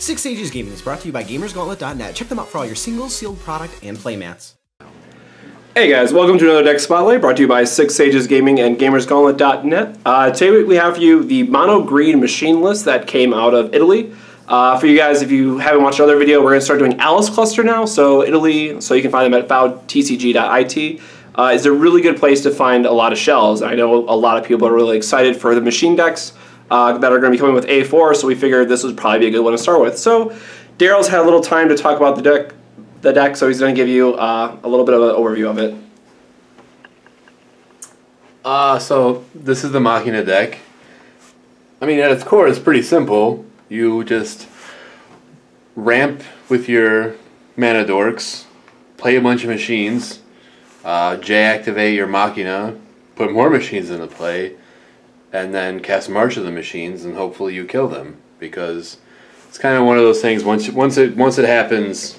Six Sages Gaming is brought to you by GamersGauntlet.net. Check them out for all your singles, sealed product, and playmats. Hey guys, welcome to another deck spotlight brought to you by Six Sages Gaming and GamersGauntlet.net. Today we have for you the mono green machine list that came out of Italy. For you guys, if you haven't watched another video, we're going to start doing Alice Cluster now. So Italy, so you can find them at TCG.it. Is a really good place to find a lot of shells. I know a lot of people are really excited for the machine decks that are going to be coming with A4, so we figured this would probably be a good one to start with. So Daryl's had a little time to talk about the deck, so he's going to give you a little bit of an overview of it. So this is the Machina deck. I mean, at its core, it's pretty simple. You just ramp with your mana dorks, play a bunch of machines, J-activate your Machina, put more machines into play, and then cast March of the machines, and hopefully you kill them. Because it's kind of one of those things, once it happens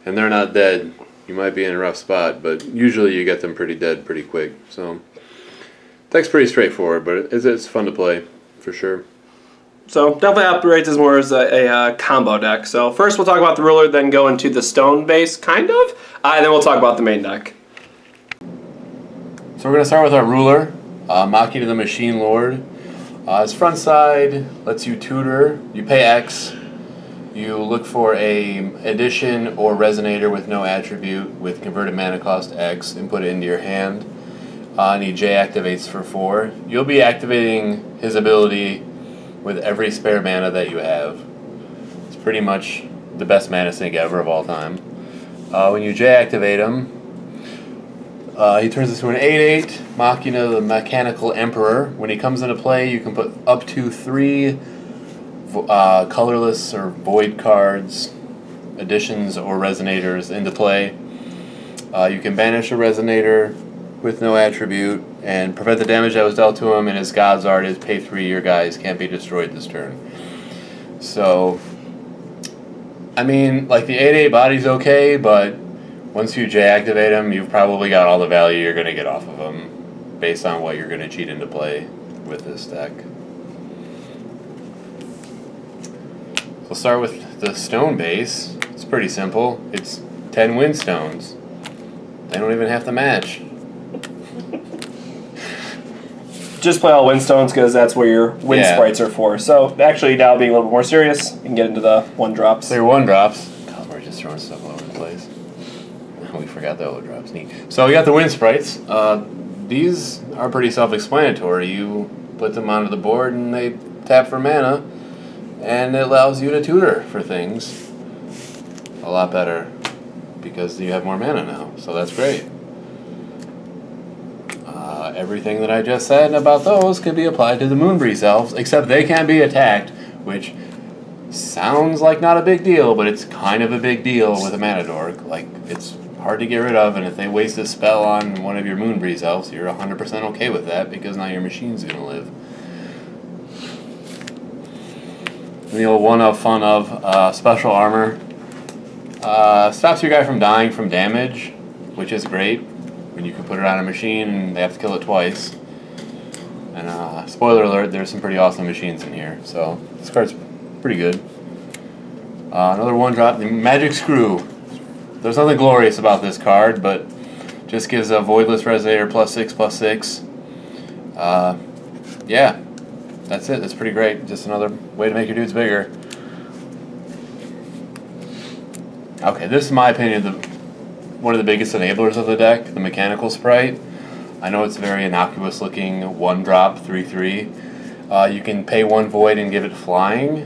and they're not dead, you might be in a rough spot, but usually you get them pretty dead pretty quick. So deck's pretty straightforward, but it's fun to play for sure. So definitely operates as more as a combo deck. So first we'll talk about the ruler, then go into the stone base, kind of, and then we'll talk about the main deck. So we're going to start with our ruler, Machina the Machine Lord. His front side lets you tutor. You pay X. You look for a addition or resonator with no attribute with converted mana cost X and put it into your hand. And he J activates for 4. You'll be activating his ability with every spare mana that you have. It's pretty much the best mana sink ever of all time. When you J activate him, he turns into an 8/8 Machina, the Mechanical Emperor. When he comes into play, you can put up to 3 colorless or void cards, additions or resonators into play. You can banish a resonator with no attribute and prevent the damage that was dealt to him, and his God's Art is pay 3, your guys can't be destroyed this turn. So, I mean, like the 8/8 body's okay, but once you J-activate him, you've probably got all the value you're going to get off of him based on what you're going to cheat into play with this deck. We'll start with the stone base. It's pretty simple. It's 10 wind stones. They don't even have to match. Just play all wind stones because that's where your wind sprites are for. So actually now being a little bit more serious, you can get into the 1-drops. So your 1-drops. God, we're just throwing stuff all over the place. We forgot the 0-drops. Neat. So we got the wind sprites. These are pretty self-explanatory. You put them onto the board and they tap for mana, and it allows you to tutor for things a lot better because you have more mana now. So that's great. Everything that I just said about those could be applied to the Moonbreeze Elves, except they can't be attacked, which sounds like not a big deal, but it's kind of a big deal with a mana dork. Like, it's hard to get rid of, and if they waste a spell on one of your Moonbreeze Elves, you're 100% okay with that because now your machine's going to live. And the old one of fun of special armor. Stops your guy from dying from damage, which is great. When you can put it on a machine and they have to kill it twice. And spoiler alert, there's some pretty awesome machines in here, so this card's pretty good. Another 1-drop, the Magic Screw. There's nothing glorious about this card, but just gives a voidless resonator +6/+6. Yeah, that's it. That's pretty great. Just another way to make your dudes bigger. Okay, this is my opinion one of the biggest enablers of the deck, the Mechanical Sprite. I know it's a very innocuous looking 1-drop 3/3. You can pay 1 void and give it flying,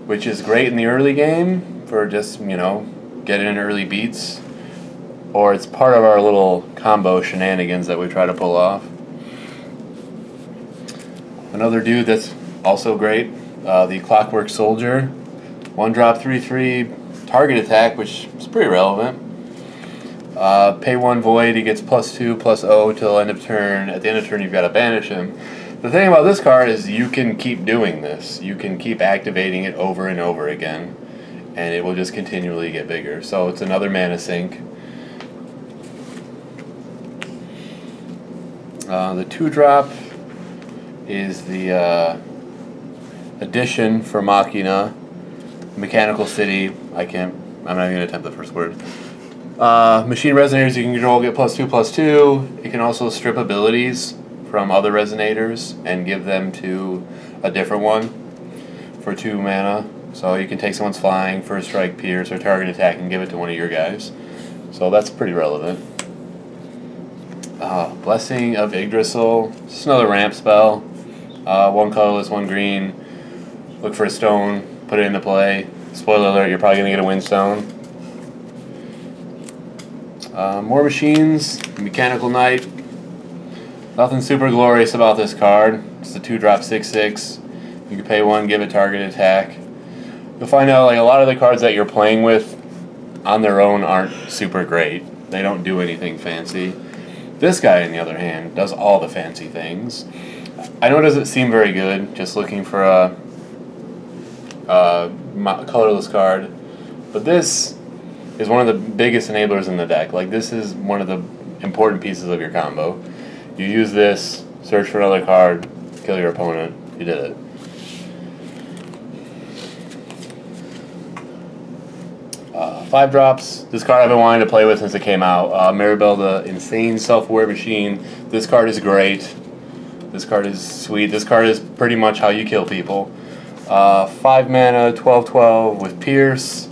which is great in the early game for just, you know, getting in early beats. Or it's part of our little combo shenanigans that we try to pull off. Another dude that's also great, the Clockwork Soldier. 1-drop 3/3 target attack, which is pretty relevant. Pay 1 void, he gets +2/+0 till end of turn. At the end of turn, you've got to banish him. The thing about this card is you can keep doing this. You can keep activating it over and over again, and it will just continually get bigger. So it's another mana sink. The 2-drop is the addition for Machina. Mechanical City. I'm not even going to attempt the first word. Machine Resonators you can control get +2/+2. It can also strip abilities from other Resonators and give them to a different one for 2 mana. So you can take someone's flying, first strike, pierce, or target attack and give it to one of your guys. So that's pretty relevant. Blessing of Yggdrasil. Just another ramp spell. 1 colorless, 1 green. Look for a stone, put it into play. Spoiler alert, you're probably going to get a Windstone. More machines. Mechanical Knight. Nothing super glorious about this card. It's a 2-drop 6/6. You can pay 1, give it target attack. You'll find out like a lot of the cards that you're playing with on their own aren't super great. They don't do anything fancy. This guy, on the other hand, does all the fancy things. I know it doesn't seem very good, just looking for a colorless card, but this is one of the biggest enablers in the deck. Like, this is one of the important pieces of your combo. You use this, search for another card, kill your opponent. You did it. Five drops. This card I've been wanting to play with since it came out. Maribel, the Insane Self-Aware Machine. This card is great. This card is sweet. This card is pretty much how you kill people. 5 mana, 12/12 with Pierce.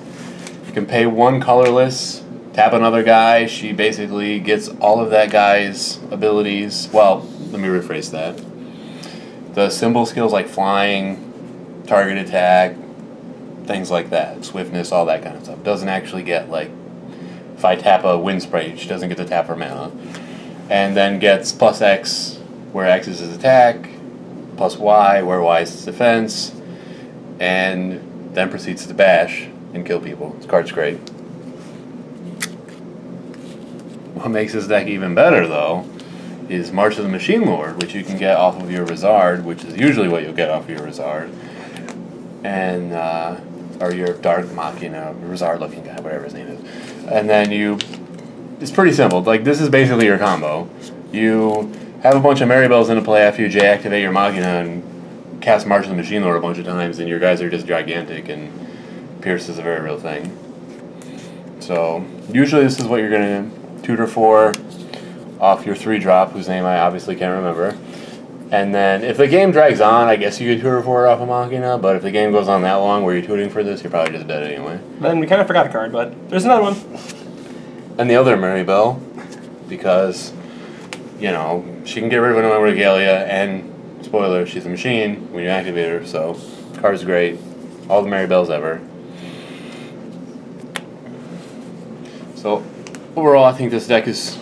You can pay 1 colorless, tap another guy. She basically gets all of that guy's abilities. Well, let me rephrase that. The symbol skills like flying, target attack, things like that, swiftness, all that kind of stuff. Doesn't actually get, like, if I tap a Wind Sprite, she doesn't get to tap her mana. And then gets +X, where X is his attack, +Y, where Y is his defense, and then proceeds to bash and kill people. This card's great. What makes this deck even better, though, is March of the Machine Lord, which you can get off of your Rizard, which is usually what you'll get off of your Rizard, and or your Dark Machina, Rizard-looking guy, whatever his name is. And then it's pretty simple. Like, this is basically your combo. You have a bunch of Maribels into play after you J-activate your Machina and cast March of the Machine Lord a bunch of times, and your guys are just gigantic, and Pierce is a very real thing. So, usually this is what you're going to tutor for off your 3-drop, whose name I obviously can't remember. And then, if the game drags on, I guess you could tutor for it off a Machina, but if the game goes on that long where you're tutoring for this, you're probably just dead anyway. Then we kind of forgot a card, but there's another one. And the other Maribel, because, you know, she can get rid of another Regalia, and, spoiler, she's a machine when you activate her, so the card's great. All the Maribels ever. So, overall, I think this deck is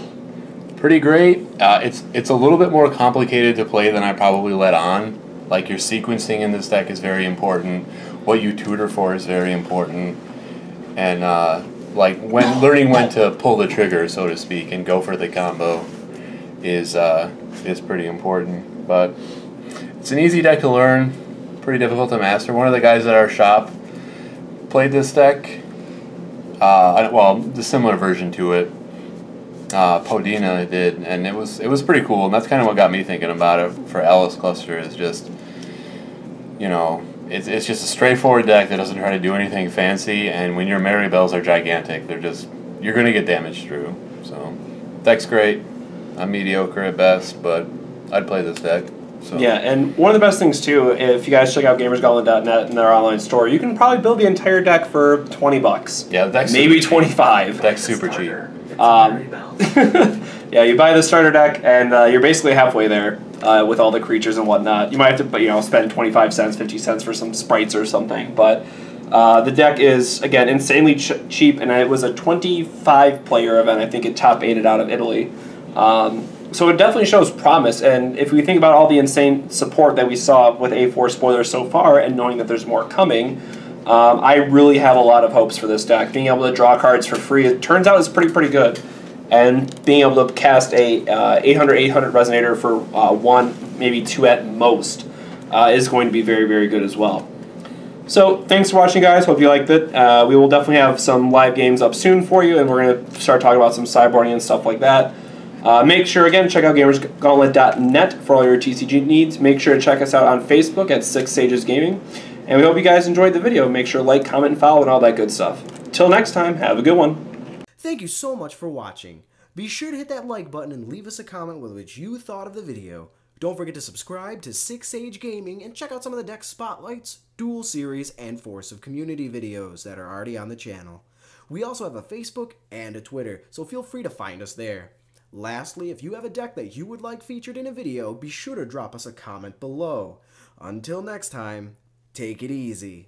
pretty great. It's a little bit more complicated to play than I probably let on. Like, your sequencing in this deck is very important. What you tutor for is very important. And, like, learning when to pull the trigger, so to speak, and go for the combo is pretty important. But it's an easy deck to learn, pretty difficult to master. One of the guys at our shop played this deck. Well, the similar version to it. Podina did, and it was pretty cool, and that's kind of what got me thinking about it for Alice Cluster. Is just, you know, it's just a straightforward deck that doesn't try to do anything fancy, and when your Maribels are gigantic, you're gonna get damaged through. So, deck's great. I'm mediocre at best, but I'd play this deck. So. Yeah, and one of the best things too, if you guys check out gamersgauntlet.net and their online store, you can probably build the entire deck for $20. Yeah, the deck's maybe 25. Deck's super cheap. Yeah, you buy the starter deck, and you're basically halfway there with all the creatures and whatnot. You might have to, spend 25 cents, 50 cents for some sprites or something, but the deck is, again, insanely cheap, and it was a 25-player event. I think it top 8'd out of Italy. So it definitely shows promise, and if we think about all the insane support that we saw with A4 spoilers so far, and knowing that there's more coming, I really have a lot of hopes for this deck. Being able to draw cards for free, it turns out is pretty good. And being able to cast a 800 Resonator for 1, maybe 2 at most, is going to be very good as well. So, thanks for watching, guys. Hope you liked it. We will definitely have some live games up soon for you, and we're going to start talking about some sideboarding and stuff like that. Make sure, again, check out gamersgauntlet.net for all your TCG needs. Make sure to check us out on Facebook at 6 Sages Gaming. And we hope you guys enjoyed the video. Make sure to like, comment, and follow, and all that good stuff. Till next time, have a good one. Thank you so much for watching. Be sure to hit that like button and leave us a comment with what you thought of the video. Don't forget to subscribe to 6 Sage Gaming and check out some of the deck spotlights, duel series, and Force of Community videos that are already on the channel. We also have a Facebook and a Twitter, so feel free to find us there. Lastly, if you have a deck that you would like featured in a video, be sure to drop us a comment below. Until next time, take it easy.